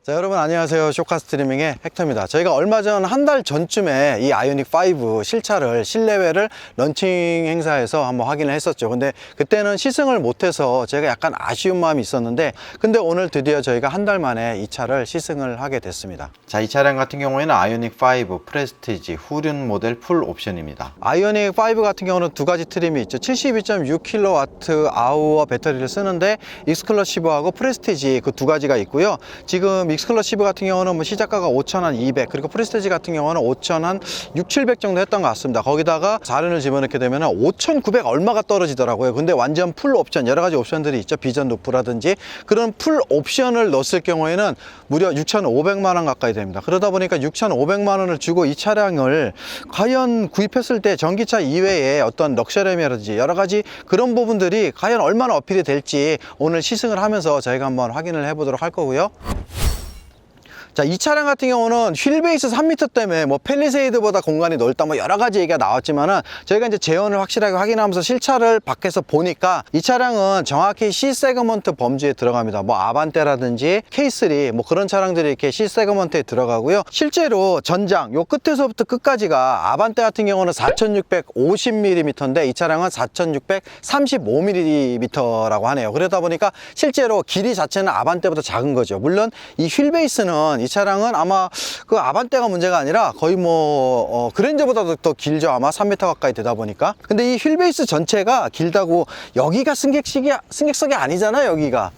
자, 여러분 안녕하세요. 쇼카 스트리밍의 헥터입니다. 저희가 얼마 전 한 달 전쯤에 이 아이오닉 5 실차를 실내외를 런칭 행사에서 한번 확인을 했었죠. 근데 그때는 시승을 못해서 제가 약간 아쉬운 마음이 있었는데, 근데 오늘 드디어 저희가 한 달 만에 이 차를 시승을 하게 됐습니다. 자, 이 차량 같은 경우에는 아이오닉 5 프레스티지 후륜 모델 풀 옵션입니다. 아이오닉 5 같은 경우는 두 가지 트림이 있죠. 72.6kWh 배터리를 쓰는데 익스클러시브하고 프레스티지 그 두 가지가 있고요. 지금 익스클러시브 같은 경우는 뭐 시작가가 5,200, 그리고 프레스티지 같은 경우는 5,600, 700 정도 했던 것 같습니다. 거기다가 4륜을 집어넣게 되면 5,900 얼마가 떨어지더라고요. 근데 완전 풀 옵션, 여러 가지 옵션들이 있죠. 비전 루프라든지 그런 풀 옵션을 넣었을 경우에는 무려 6,500만 원 가까이 됩니다. 그러다 보니까 6,500만 원을 주고 이 차량을 과연 구입했을 때 전기차 이외에 어떤 럭셔리함이라든지 여러 가지 그런 부분들이 과연 얼마나 어필이 될지 오늘 시승을 하면서 저희가 한번 확인을 해보도록 할 거고요. 자, 이 차량 같은 경우는 휠베이스 3m 때문에 뭐 팰리세이드보다 공간이 넓다 뭐 여러 가지 얘기가 나왔지만은 저희가 이제 재원을 확실하게 확인하면서 실차를 밖에서 보니까 이 차량은 정확히 C 세그먼트 범주에 들어갑니다. 뭐 아반떼라든지 K3 뭐 그런 차량들이 이렇게 C 세그먼트에 들어가고요. 실제로 전장 요 끝에서부터 끝까지가 아반떼 같은 경우는 4650mm인데 이 차량은 4635mm라고 하네요. 그러다 보니까 실제로 길이 자체는 아반떼보다 작은 거죠. 물론 이 휠베이스는 이 차량은 아마 그 아반떼가 문제가 아니라 거의 뭐 그랜저보다도 더 길죠. 아마 3m 가까이 되다 보니까. 근데 이 휠베이스 전체가 길다고 여기가 승객석이 아니잖아요.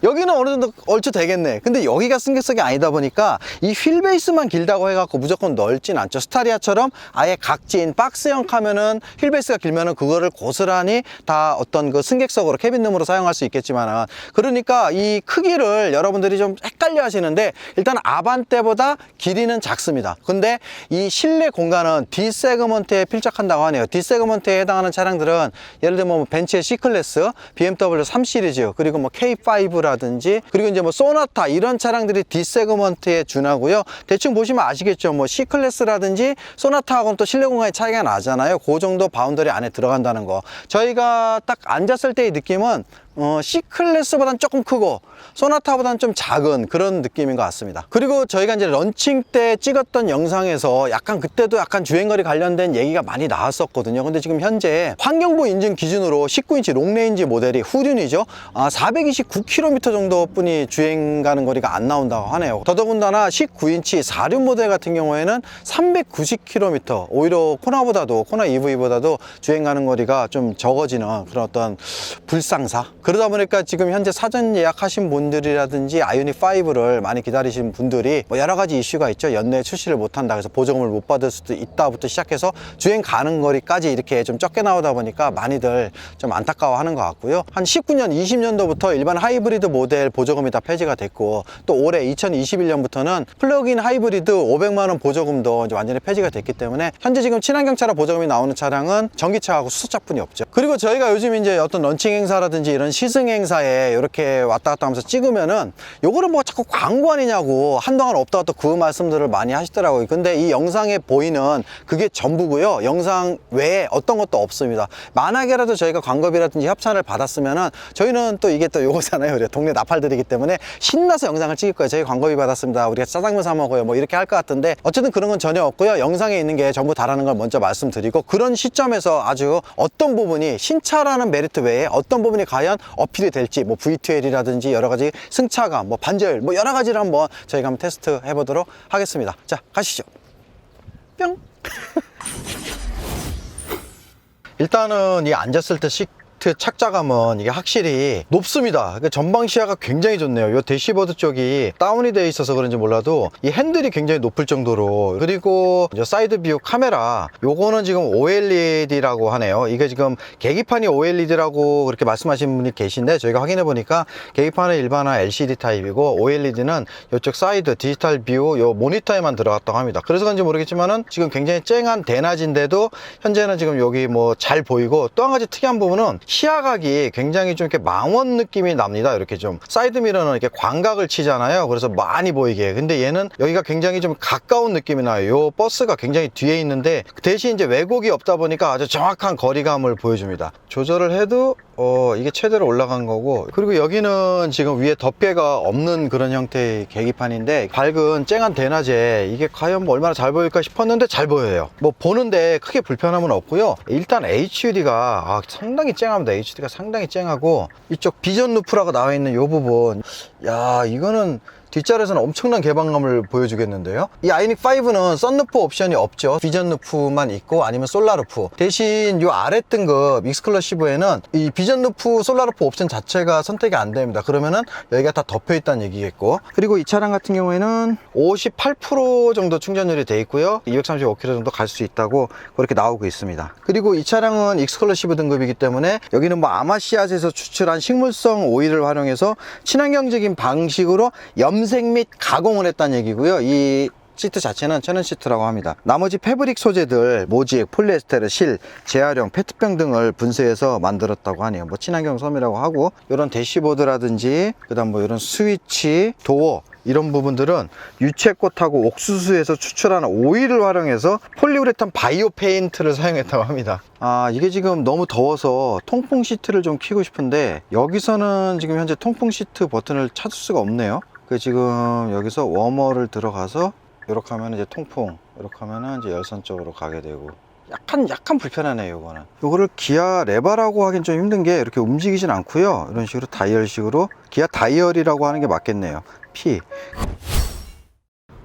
여기는 어느 정도 얼추 되겠네. 근데 여기가 승객석이 아니다 보니까 이 휠베이스만 길다고 해갖고 무조건 넓진 않죠. 스타리아처럼 아예 각진 박스형 하면은 휠베이스가 길면은 그거를 고스란히 다 어떤 그 승객석으로 캐빈룸으로 사용할 수 있겠지만은, 그러니까 이 크기를 여러분들이 좀 헷갈려 하시는데, 일단 아반떼 보다 길이는 작습니다. 근데 이 실내 공간은 D 세그먼트에 필적한다고 하네요. D 세그먼트에 해당하는 차량들은 예를 들면 뭐 벤츠의 C클래스, BMW 3 시리즈, 그리고 뭐 K5라든지, 그리고 이제 뭐 소나타 이런 차량들이 D 세그먼트에 준하고요. 대충 보시면 아시겠죠. 뭐 C클래스라든지 소나타하고는 또 실내 공간의 차이가 나잖아요. 그 정도 바운더리 안에 들어간다는 거. 저희가 딱 앉았을 때의 느낌은 C클래스보다는 조금 크고 소나타보다는 좀 작은 그런 느낌인 것 같습니다. 그리고 저희가 이제 런칭 때 찍었던 영상에서 약간 그때도 약간 주행거리 관련된 얘기가 많이 나왔었거든요. 근데 지금 현재 환경부 인증 기준으로 19인치 롱레인지 모델이 후륜이죠. 429km 정도 뿐이 주행 가는 거리가 안 나온다고 하네요. 더더군다나 19인치 4륜 모델 같은 경우에는 390km, 오히려 코나 EV보다도 주행 가는 거리가 좀 적어지는 그런 어떤 불상사. 그러다 보니까 지금 현재 사전 예약하신 분들이라든지 아이오닉 5를 많이 기다리신 분들이 뭐 여러 가지 이슈가 있죠. 연내에 출시를 못한다, 그래서 보조금을 못 받을 수도 있다부터 시작해서 주행 가는 거리까지 이렇게 좀 적게 나오다 보니까 많이들 좀 안타까워하는 것 같고요. 한 19년, 20년도부터 일반 하이브리드 모델 보조금이 다 폐지가 됐고, 또 올해 2021년부터는 플러그인 하이브리드 500만 원 보조금도 이제 완전히 폐지가 됐기 때문에 현재 지금 친환경차로 보조금이 나오는 차량은 전기차하고 수소차뿐이 없죠. 그리고 저희가 요즘 이제 어떤 런칭 행사라든지 이런 시승 행사에 이렇게 왔다 갔다 하면서 찍으면은 요거를 뭐 자꾸 광고 아니냐고 한동안 없다가 또 그 말씀들을 많이 하시더라고요. 근데 이 영상에 보이는 그게 전부고요. 영상 외에 어떤 것도 없습니다. 만약에라도 저희가 광고비라든지 협찬을 받았으면은 저희는 또 이게 또 요거잖아요. 우리 동네 나팔들이기 때문에 신나서 영상을 찍을 거예요. 저희 광고비 받았습니다. 우리가 짜장면 사 먹어요. 뭐 이렇게 할 것 같은데 어쨌든 그런 건 전혀 없고요. 영상에 있는 게 전부 다라는 걸 먼저 말씀드리고, 그런 시점에서 아주 어떤 부분이 신차라는 메리트 외에 어떤 부분이 과연 어필이 될지, 뭐 V12L이라든지 여러 가지 승차감, 뭐 반자율, 뭐 여러 가지를 한번 저희가 한번 테스트 해보도록 하겠습니다. 자, 가시죠. 뿅. 일단은 이 앉았을 때 착자감은 이게 확실히 높습니다. 그러니까 전방 시야가 굉장히 좋네요. 이 대시보드 쪽이 다운이 되어 있어서 그런지 몰라도 이 핸들이 굉장히 높을 정도로, 그리고 이제 사이드 뷰 카메라 요거는 지금 OLED라고 하네요. 이게 지금 계기판이 OLED라고 그렇게 말씀하신 분이 계신데 저희가 확인해 보니까 계기판은 일반화 LCD 타입이고 OLED는 이쪽 사이드 디지털 뷰 요 모니터에만 들어갔다고 합니다. 그래서 그런지 모르겠지만은 지금 굉장히 쨍한 대낮인데도 현재는 지금 여기 뭐 잘 보이고, 또 한 가지 특이한 부분은 시야각이 굉장히 좀 이렇게 망원 느낌이 납니다. 이렇게 좀 사이드 미러는 이렇게 광각을 치잖아요. 그래서 많이 보이게. 근데 얘는 여기가 굉장히 좀 가까운 느낌이 나요. 요 버스가 굉장히 뒤에 있는데 대신 이제 왜곡이 없다 보니까 아주 정확한 거리감을 보여줍니다. 조절을 해도 이게 최대로 올라간 거고, 그리고 여기는 지금 위에 덮개가 없는 그런 형태의 계기판인데, 밝은 쨍한 대낮에 이게 과연 뭐 얼마나 잘 보일까 싶었는데 잘 보여요. 뭐 보는데 크게 불편함은 없고요. 일단 HUD가 상당히 쨍합니다. HUD가 상당히 쨍하고, 이쪽 비전 루프라고 나와 있는 이 부분, 야, 이거는 뒷자리에서는 엄청난 개방감을 보여주겠는데요. 이 아이닉5는 썬루프 옵션이 없죠. 비전 루프만 있고 아니면 솔라 루프. 대신 이 아래 등급 익스클루시브에는 이 비전 루프, 솔라 루프 옵션 자체가 선택이 안 됩니다. 그러면은 여기가 다 덮여 있다는 얘기겠고, 그리고 이 차량 같은 경우에는 58% 정도 충전율이 돼 있고요. 235km 정도 갈 수 있다고 그렇게 나오고 있습니다. 그리고 이 차량은 익스클루시브 등급이기 때문에 여기는 뭐 아마씨앗에서 추출한 식물성 오일을 활용해서 친환경적인 방식으로 염색 및 가공을 했다는 얘기고요. 이 시트 자체는 천연 시트라고 합니다. 나머지 패브릭 소재들, 모직, 폴리에스테르, 실, 재활용, 페트병 등을 분쇄해서 만들었다고 하네요. 뭐 친환경 섬이라고 하고, 이런 대시보드라든지 그다음 뭐 이런 스위치, 도어, 이런 부분들은 유채꽃하고 옥수수에서 추출하는 오일을 활용해서 폴리우레탄 바이오 페인트를 사용했다고 합니다. 이게 지금 너무 더워서 통풍 시트를 좀 켜고 싶은데, 여기서는 지금 현재 통풍 시트 버튼을 찾을 수가 없네요. 지금 여기서 워머를 들어가서 이렇게 하면 이제 통풍, 이렇게 하면은 이제 열선 쪽으로 가게 되고, 약간 불편하네요. 요거를 기아 레바라고 하긴 좀 힘든 게 이렇게 움직이진 않고요. 이런 식으로 다이얼식으로, 기아 다이얼이라고 하는 게 맞겠네요. P.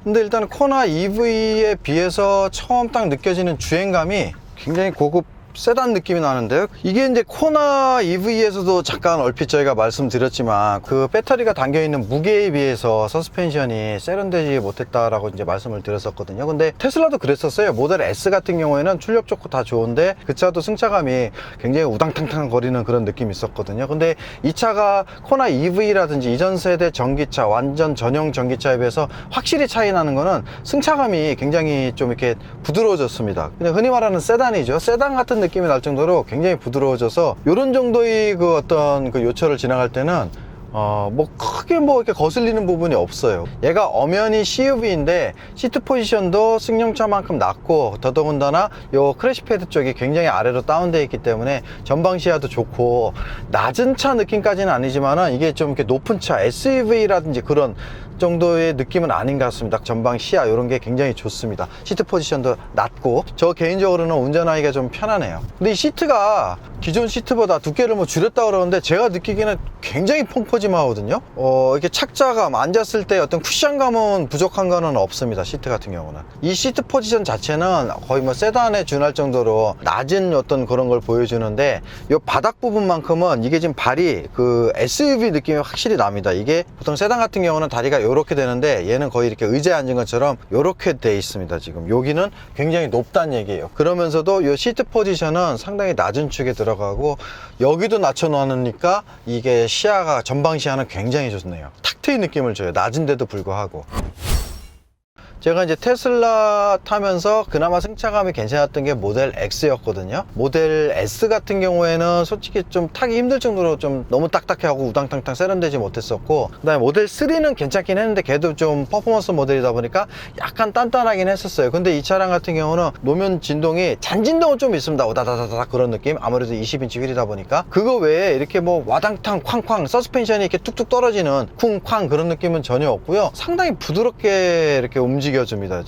근데 일단 코나 EV에 비해서 처음 딱 느껴지는 주행감이 굉장히 고급 세단 느낌이 나는데요. 이게 이제 코나 EV에서도 잠깐 얼핏 저희가 말씀드렸지만, 그 배터리가 담겨있는 무게에 비해서 서스펜션이 세련되지 못했다라고 이제 말씀을 드렸었거든요. 근데 테슬라도 그랬었어요. 모델 S 같은 경우에는 출력 좋고 다 좋은데 그 차도 승차감이 굉장히 우당탕탕 거리는 그런 느낌이 있었거든요. 근데 이 차가 코나 EV라든지 이전 세대 전기차, 완전 전용 전기차에 비해서 확실히 차이 나는 거는 승차감이 굉장히 좀 이렇게 부드러워졌습니다. 그냥 흔히 말하는 세단이죠. 세단 같은 느낌이 날 정도로 굉장히 부드러워져서, 이런 정도의 그 어떤 그 요철을 지나갈 때는 뭐 크게 뭐 이렇게 거슬리는 부분이 없어요. 얘가 엄연히 CUV인데 시트 포지션도 승용차만큼 낮고, 더더군다나 요 크래시 패드 쪽이 굉장히 아래로 다운되어 있기 때문에 전방 시야도 좋고, 낮은 차 느낌까지는 아니지만은 이게 좀 이렇게 높은 차 SUV라든지 그런 정도의 느낌은 아닌 것 같습니다. 전방 시야 이런 게 굉장히 좋습니다. 시트 포지션도 낮고, 저 개인적으로는 운전하기가 좀 편하네요. 근데 이 시트가 기존 시트보다 두께를 뭐 줄였다 그러는데, 제가 느끼기에는 굉장히 펑퍼짐하거든요. 이렇게 착자감, 앉았을 때 어떤 쿠션감은 부족한 거는 없습니다. 시트 같은 경우는. 이 시트 포지션 자체는 거의 뭐 세단에 준할 정도로 낮은 어떤 그런 걸 보여주는데, 이 바닥 부분만큼은 이게 지금 발이 그 SUV 느낌이 확실히 납니다. 이게 보통 세단 같은 경우는 다리가 이렇게 되는데, 얘는 거의 이렇게 의자에 앉은 것처럼 이렇게 돼 있습니다. 지금 여기는 굉장히 높다는 얘기예요. 그러면서도 이 시트 포지션은 상당히 낮은 축에 들어가고, 여기도 낮춰 놓으니까 이게 시야가, 전방 시야는 굉장히 좋네요. 탁 트인 느낌을 줘요. 낮은데도 불구하고. 제가 이제 테슬라 타면서 그나마 승차감이 괜찮았던 게 모델 X였거든요. 모델 S 같은 경우에는 솔직히 좀 타기 힘들 정도로 좀 너무 딱딱해하고 우당탕탕 세련되지 못했었고, 그 다음에 모델 3는 괜찮긴 했는데 걔도 좀 퍼포먼스 모델이다 보니까 약간 단단하긴 했었어요. 근데 이 차량 같은 경우는 노면 진동이, 잔진동은 좀 있습니다. 오다다다다 그런 느낌. 아무래도 20인치 휠이다 보니까. 그거 외에 이렇게 뭐 와당탕 쾅쾅 서스펜션이 이렇게 뚝뚝 떨어지는 쿵쾅 그런 느낌은 전혀 없고요. 상당히 부드럽게 이렇게 움직여줍니다.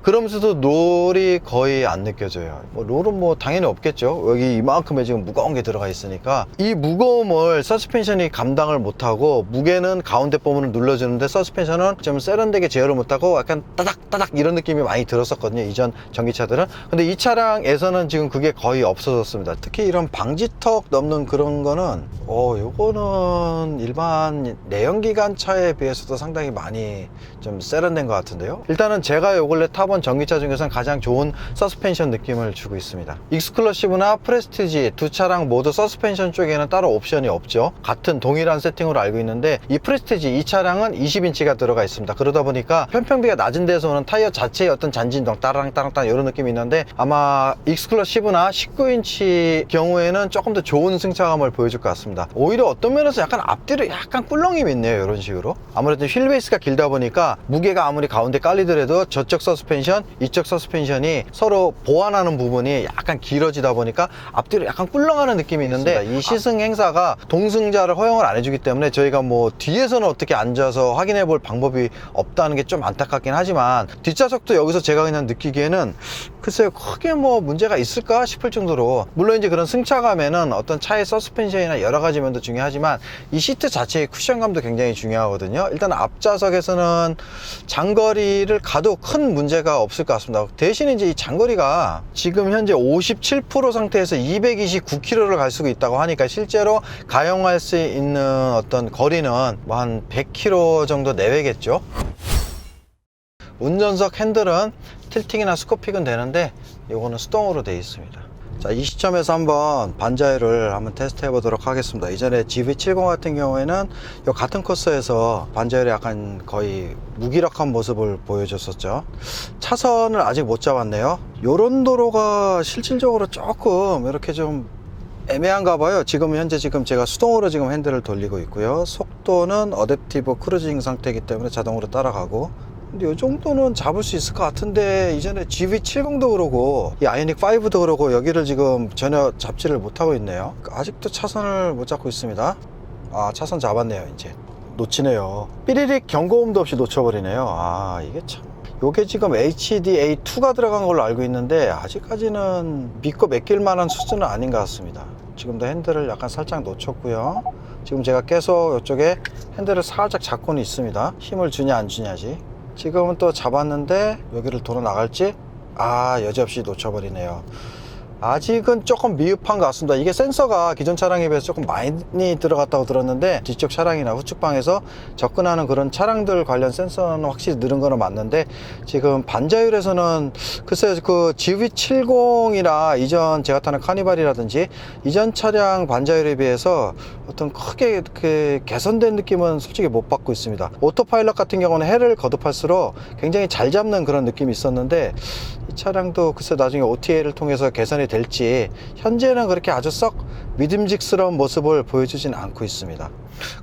그러면서도 롤이 거의 안 느껴져요. 뭐 롤은 뭐 당연히 없겠죠. 여기 이만큼의 지금 무거운 게 들어가 있으니까. 이 무거움을 서스펜션이 감당을 못하고, 무게는 가운데 부분을 눌러주는데 서스펜션은 좀 세련되게 제어를 못하고 약간 따닥따닥 이런 느낌이 많이 들었었거든요, 이전 전기차들은. 근데 이 차량에서는 지금 그게 거의 없어졌습니다. 특히 이런 방지턱 넘는 그런 거는 요거는 일반 내연기관 차에 비해서도 상당히 많이 좀 세련된 것 같은데요. 일단은 제가 요 근래 타본 전기차 중에서는 가장 좋은 서스펜션 느낌을 주고 있습니다. 익스클루시브나 프레스티지 두 차량 모두 서스펜션 쪽에는 따로 옵션이 없죠. 같은 동일한 세팅으로 알고 있는데, 이 프레스티지 이 차량은 20인치가 들어가 있습니다. 그러다 보니까 편평비가 낮은 데서는 타이어 자체의 어떤 잔진동 따랑따랑따랑 이런 느낌이 있는데, 아마 익스클루시브나 19인치 경우에는 조금 더 좋은 승차감을 보여줄 것 같습니다. 오히려 어떤 면에서 약간 앞뒤로 약간 꿀렁임이 있네요. 이런 식으로. 아무래도 휠베이스가 길다 보니까 무게가 아무리 가운데 깔리더라도 저 저쪽 서스펜션, 이쪽 서스펜션이 서로 보완하는 부분이 약간 길어지다 보니까 앞뒤로 약간 꿀렁하는 느낌이 있는데, 이 시승 행사가 동승자를 허용을 안 해주기 때문에 저희가 뭐 뒤에서는 어떻게 앉아서 확인해 볼 방법이 없다는 게 좀 안타깝긴 하지만, 뒷좌석도 여기서 제가 그냥 느끼기에는 글쎄요, 크게 뭐 문제가 있을까 싶을 정도로, 물론 이제 그런 승차감에는 어떤 차의 서스펜션이나 여러 가지 면도 중요하지만 이 시트 자체의 쿠션감도 굉장히 중요하거든요. 일단 앞좌석에서는 장거리를 가도 큰 문제가 없을 것 같습니다. 대신 이제 이 장거리가 지금 현재 57% 상태에서 229km를 갈 수가 있다고 하니까 실제로 가용할 수 있는 어떤 거리는 뭐 한 100km 정도 내외겠죠. 운전석 핸들은 틸팅이나 스코픽은 되는데 이거는 수동으로 되어 있습니다. 자, 이 시점에서 한번 반자율을 한번 테스트 해 보도록 하겠습니다. 이전에 GV70 같은 경우에는 이 같은 코스에서 반자율이 약간 거의 무기력한 모습을 보여줬었죠. 차선을 아직 못 잡았네요. 요런 도로가 실질적으로 조금 이렇게 좀 애매한가 봐요. 지금 현재 제가 수동으로 지금 핸들을 돌리고 있고요. 속도는 어댑티브 크루징 상태이기 때문에 자동으로 따라가고, 근데 이 정도는 잡을 수 있을 것 같은데, 이전에 GV70도 그러고 이 아이오닉 5도 그러고 여기를 지금 전혀 잡지를 못하고 있네요. 아직도 차선을 못 잡고 있습니다. 아, 차선 잡았네요. 이제 놓치네요. 삐리릭 경고음도 없이 놓쳐버리네요. 아, 이게 참, 요게 지금 HDA2가 들어간 걸로 알고 있는데 아직까지는 믿고 맡길 만한 수준은 아닌 것 같습니다. 지금도 핸들을 약간 살짝 놓쳤고요. 지금 제가 계속 이쪽에 핸들을 살짝 잡고는 있습니다. 힘을 주냐 안 주냐지. 지금은 또 잡았는데 여기를 돌아 나갈지, 아, 여지없이 놓쳐버리네요. 아직은 조금 미흡한 것 같습니다. 이게 센서가 기존 차량에 비해서 조금 많이 들어갔다고 들었는데, 뒤쪽 차량이나 후측방에서 접근하는 그런 차량들 관련 센서는 확실히 늘은 거는 맞는데, 지금 반자율에서는 글쎄요, 그 GV70이나 이전 제가 타는 카니발이라든지 이전 차량 반자율에 비해서 어떤 크게 이렇게 개선된 느낌은 솔직히 못 받고 있습니다. 오토파일럿 같은 경우는 해를 거듭할수록 굉장히 잘 잡는 그런 느낌이 있었는데, 이 차량도 글쎄 나중에 OTA를 통해서 개선이 될지 현재는 그렇게 아주 썩 믿음직스러운 모습을 보여주진 않고 있습니다.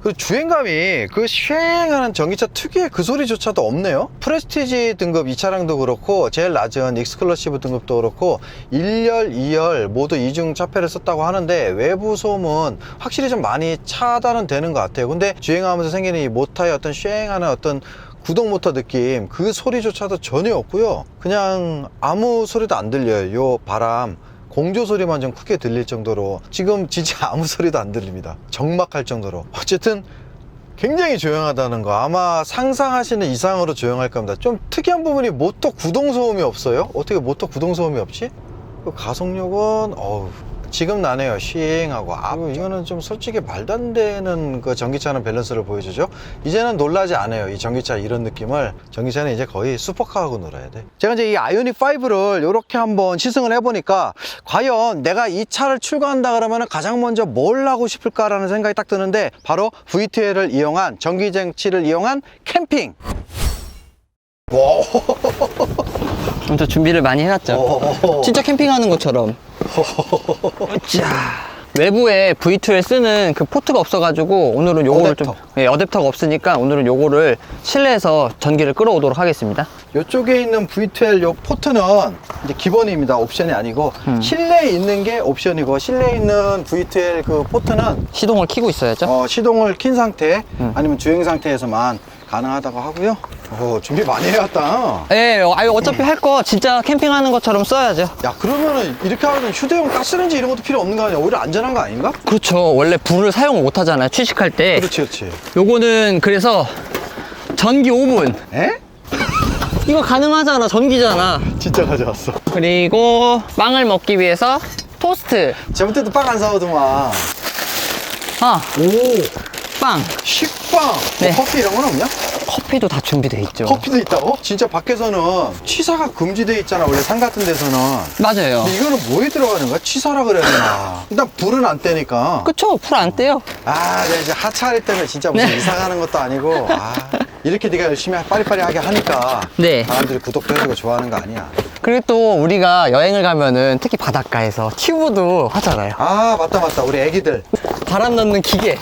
그리고 주행감이 그 쉥하는 전기차 특유의 그 소리조차도 없네요. 프레스티지 등급 이 차량도 그렇고 제일 낮은 익스클러시브 등급도 그렇고 1열, 2열 모두 이중 차폐를 썼다고 하는데 외부 소음은 확실히 좀 많이 차단은 되는 것 같아요. 근데 주행하면서 생기는 이 모터의 어떤 쉥하는 어떤 구동 모터 느낌, 그 소리조차도 전혀 없고요. 그냥 아무 소리도 안 들려요. 요 바람 공조 소리만 좀 크게 들릴 정도로 지금 진짜 아무 소리도 안 들립니다. 적막할 정도로. 어쨌든 굉장히 조용하다는 거, 아마 상상하시는 이상으로 조용할 겁니다. 좀 특이한 부분이 모터 구동 소음이 없어요. 어떻게 모터 구동 소음이 없지? 그 가속력은 지금 나네요. 싱하고. 이거는 좀 솔직히 말도 안 되는 그 전기차는 밸런스를 보여주죠. 이제는 놀라지 않아요. 이 전기차 이런 느낌을. 전기차는 이제 거의 슈퍼카하고 놀아야 돼. 제가 이제 이 아이오닉 5를 이렇게 한번 시승을 해보니까 과연 내가 이 차를 출고한다 그러면 가장 먼저 뭘 하고 싶을까라는 생각이 딱 드는데, 바로 V2L을 이용한, 전기장치를 이용한 캠핑. 와. 엄청 준비를 많이 해놨죠. 진짜 캠핑하는 것처럼. 자, 외부에 V2에 쓰는 그 포트가 없어가지고 오늘은 요거를 어댑터. 어댑터가 없으니까 오늘은 요거를 실내에서 전기를 끌어오도록 하겠습니다. 이쪽에 있는 V2L 요 포트는 이제 기본입니다. 옵션이 아니고 실내에 있는 게 옵션이고, 실내에 있는 V2L 그 포트는 시동을 켜고 있어야죠. 시동을 킨 상태 아니면 주행 상태에서만 가능하다고 하고요. 준비 많이 해왔다. 예, 어차피 할 거 진짜 캠핑하는 것처럼 써야죠. 야, 그러면은 이렇게 하면 휴대용 가스레인지 이런 것도 필요 없는 거 아니야? 오히려 안전한 거 아닌가? 그렇죠. 원래 불을 사용을 못 하잖아요. 취식할 때. 그렇지. 요거는 그래서 전기 오븐. 에? 이거 가능하잖아. 전기잖아. 진짜 가져왔어. 그리고 빵을 먹기 위해서 토스트. 저번 때도 빵 안 사오더만. 빵. 식빵. 네. 커피 이런 건 없냐? 커피도 다 준비돼 있죠. 커피도 있다고? 진짜 밖에서는 취사가 금지돼 있잖아, 원래 산 같은 데서는. 맞아요. 근데 이거는 뭐에 들어가는 거야? 취사라 그래야 되나? 일단 불은 안 떼니까. 그쵸. 불 안 떼요. 내가 이제 하차하리 때문에 진짜 무슨 네. 이사 가는 것도 아니고. 이렇게 네가 열심히 빠리빠리하게 하니까 네. 사람들이 구독도 해주고 좋아하는 거 아니야. 그리고 또 우리가 여행을 가면은 특히 바닷가에서 튜브도 하잖아요. 맞다. 우리 애기들. 바람 넣는 기계.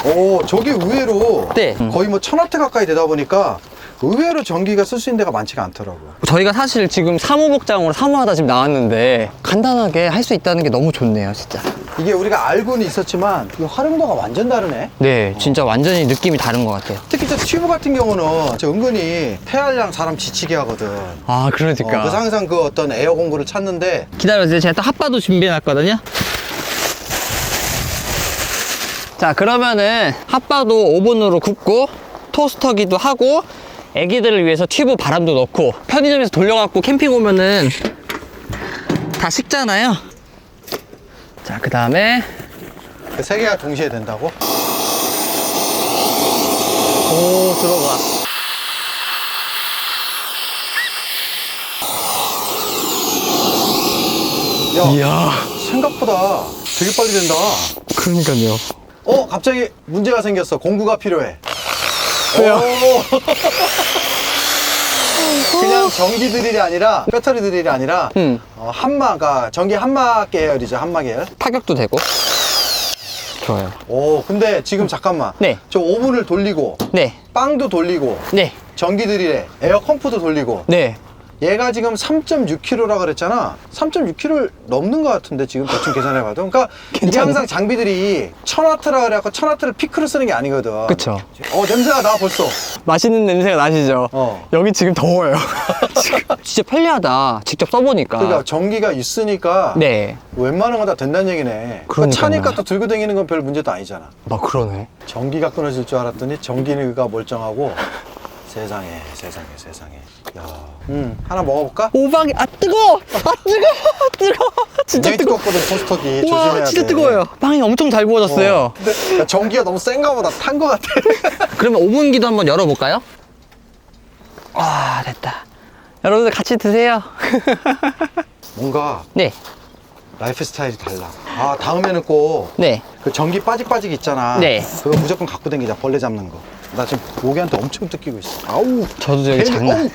저게 의외로 네. 거의 뭐 1000W 가까이 되다 보니까 의외로 전기가 쓸 수 있는 데가 많지가 않더라고요. 저희가 사실 지금 사무복장으로 사무하다 지금 나왔는데 간단하게 할 수 있다는 게 너무 좋네요, 진짜. 이게 우리가 알고는 있었지만 이 활용도가 완전 다르네. 네, 진짜 완전히 느낌이 다른 것 같아요. 특히 저 튜브 같은 경우는 저 은근히 폐활량 사람 지치게 하거든. 아, 그러니까. 그래서 항상 그 어떤 에어 공구를 찾는데 기다려주세요. 제가 또 핫바도 준비해놨거든요. 자, 그러면은 핫바도 오븐으로 굽고 토스터기도 하고 애기들을 위해서 튜브 바람도 넣고 편의점에서 돌려갖고 캠핑 오면은 다 식잖아요. 자, 그 다음에 그 세 개가 동시에 된다고? 오, 들어가. 야, 이야, 생각보다 되게 빨리 된다. 그러니까요. 갑자기 문제가 생겼어. 공구가 필요해. 왜요? 오. 그냥 전기 드릴이 아니라 배터리 드릴이 아니라 한마가 전기 한마 계열이죠. 한마 계열. 타격도 되고. 좋아요. 오, 근데 지금 잠깐만. 네. 저 오븐을 돌리고 네, 빵도 돌리고 네, 전기 드릴에 에어 컴프도 돌리고 네. 얘가 지금 3.6kg라 그랬잖아. 3.6kg를 넘는 것 같은데 지금 대충 계산해봐도. 그러니까 이게 괜찮네. 항상 장비들이 1000W라 그래갖고 1000W를 피크로 쓰는 게 아니거든. 그쵸. 냄새가 나 벌써. 맛있는 냄새가 나시죠? 여기 지금 더워요. 진짜 편리하다. 직접 써보니까. 그러니까 전기가 있으니까 네. 웬만한 거 다 된다는 얘기네. 그러니까요. 차니까 또 들고 다니는 건 별 문제도 아니잖아. 아, 그러네. 전기가 끊어질 줄 알았더니 전기가 멀쩡하고 세상에. 야, 하나 먹어볼까? 오박이, 아, 뜨거워! 아, 뜨거워! 진짜 되게 뜨거워. 뜨겁거든, 토스터기. 우와, 조심해야 진짜 돼. 뜨거워요. 빵이 엄청 잘 구워졌어요. 근데 야, 전기가 너무 센가 보다. 탄 거 같아. 그러면 오븐기도 한번 열어볼까요? 아, 됐다. 여러분들 같이 드세요. 뭔가 네, 라이프 스타일이 달라. 다음에는 꼭 네. 그 전기 빠직빠직 있잖아. 네. 그거 무조건 갖고 다니자. 벌레 잡는 거. 나 지금 모기한테 엄청 뜯기고 있어. 아우. 저도 저기 괜히- 장난. 어우.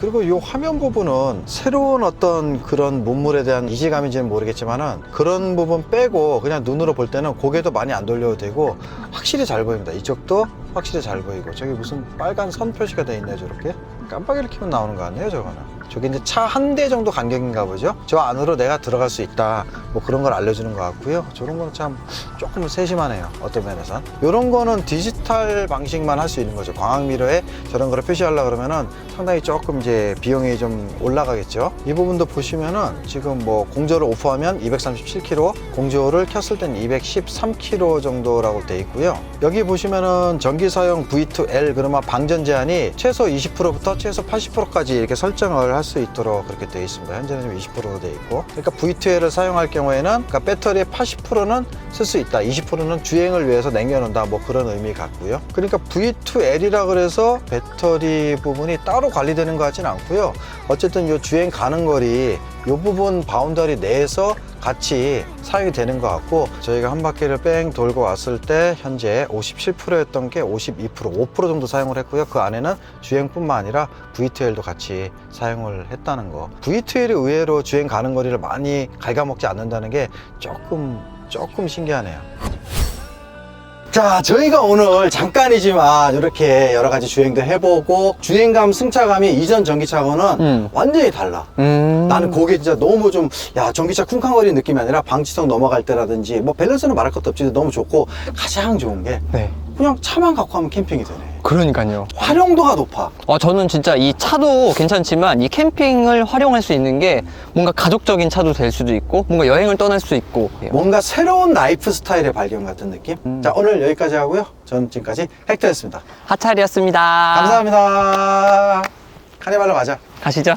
그리고 이 화면 부분은 새로운 어떤 그런 문물에 대한 이질감인지는 모르겠지만은 그런 부분 빼고 그냥 눈으로 볼 때는 고개도 많이 안 돌려도 되고 확실히 잘 보입니다. 이쪽도 확실히 잘 보이고 저기 무슨 빨간 선 표시가 돼 있네요. 저렇게 깜빡이를 켜면 나오는 거 아니에요? 저거는. 저게 이제 차 한 대 정도 간격인가 보죠. 저 안으로 내가 들어갈 수 있다 뭐 그런 걸 알려주는 것 같고요. 저런 거는 참 조금 세심하네요. 어떤 면에선 이런 거는 디지털 방식만 할 수 있는 거죠. 광학미러에 저런 거를 표시하려고 그러면은 상당히 조금 이제 비용이 좀 올라가겠죠. 이 부분도 보시면은 지금 뭐 공조를 오프하면 237km, 공조를 켰을 땐 213km 정도라고 돼 있고요. 여기 보시면은 전기 사용 V2L 그러면 방전 제한이 최소 20%부터 최소 80%까지 이렇게 설정을 할 수 있도록 그렇게 되어 있습니다. 현재는 좀 20%로 되어 있고, 그러니까 V2L을 사용할 경우에는 그러니까 배터리의 80%는 쓸 수 있다, 20%는 주행을 위해서 남겨놓는다, 뭐 그런 의미 같고요. 그러니까 V2L이라 그래서 배터리 부분이 따로 관리되는 것 같지는 않고요. 어쨌든 이 주행 가는 거리 이 부분 바운더리 내에서 같이 사용이 되는 것 같고, 저희가 한 바퀴를 뺑 돌고 왔을 때 현재 57%였던 게 52%, 5% 정도 사용을 했고요. 그 안에는 주행뿐만 아니라 V2L도 같이 사용을 했다는 거. V2L이 의외로 주행 가는 거리를 많이 갉아먹지 않는다는 게 조금 신기하네요. 자, 저희가 오늘 잠깐이지만 이렇게 여러 가지 주행도 해보고, 주행감, 승차감이 이전 전기차하고는 완전히 달라. 나는 그게 진짜 너무 좀, 전기차 쿵쾅거리는 느낌이 아니라 방지턱 넘어갈 때라든지, 뭐 밸런스는 말할 것도 없지, 너무 좋고, 가장 좋은 게 네. 그냥 차만 갖고 하면 캠핑이 되네. 그러니까요. 활용도가 높아. 저는 진짜 이 차도 괜찮지만 이 캠핑을 활용할 수 있는 게 뭔가 가족적인 차도 될 수도 있고 뭔가 여행을 떠날 수 있고 뭔가 새로운 라이프 스타일의 발견 같은 느낌? 자, 오늘 여기까지 하고요. 저는 지금까지 헥터였습니다. 하찰이었습니다. 감사합니다. 카니발로 가자. 가시죠.